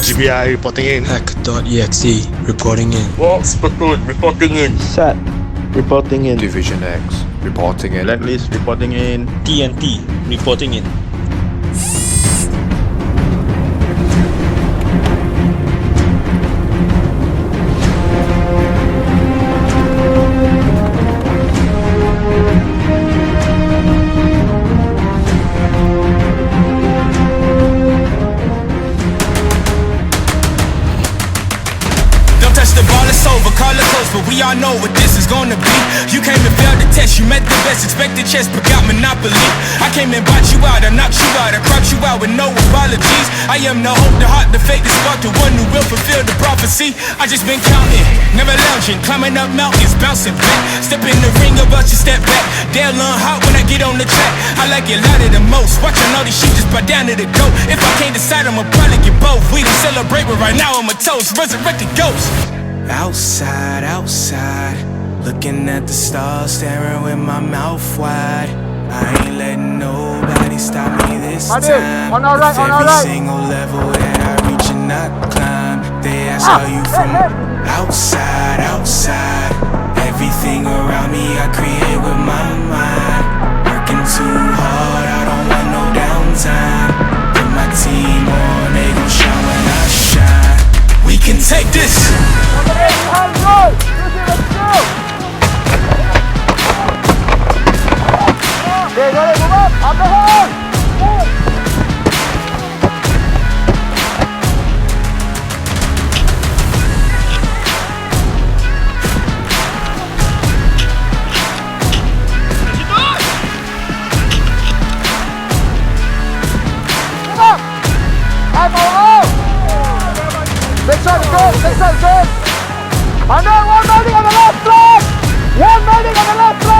GBI reporting in. Hack.exe reporting in. Box platoon reporting in. SAT reporting in. Division X reporting in. Blacklist reporting in. TNT reporting in. Call it close, but we all know what this is gonna be. You came and failed the test, you met the best, expected chess, but got monopoly. I came and bought you out, I knocked you out, I crouched you out with no apologies. I am the hope, the heart, the faith, the spark, the one who will fulfill the prophecy. I just been counting, never lounging, climbing up mountains, bouncing back. Step in the ring, about you step back. They'll learn hot when I get on the track. I like it louder than most. Watching all these sheep just bow down to the goat. If I can't decide, I'ma probably get both. We done celebrate, but right now I'm a toast, resurrected ghost. Outside, outside, looking at the stars, staring with my mouth wide. I ain't letting nobody stop me this time. With every single level that I reach and not climb, they ask how you from outside, outside. Everything around me I create with my mind. Working too hard, I don't want no downtime. Put my team on, they gon' shine when I shine. We can take this. And then one medic on the left flank! One medic on the left flank!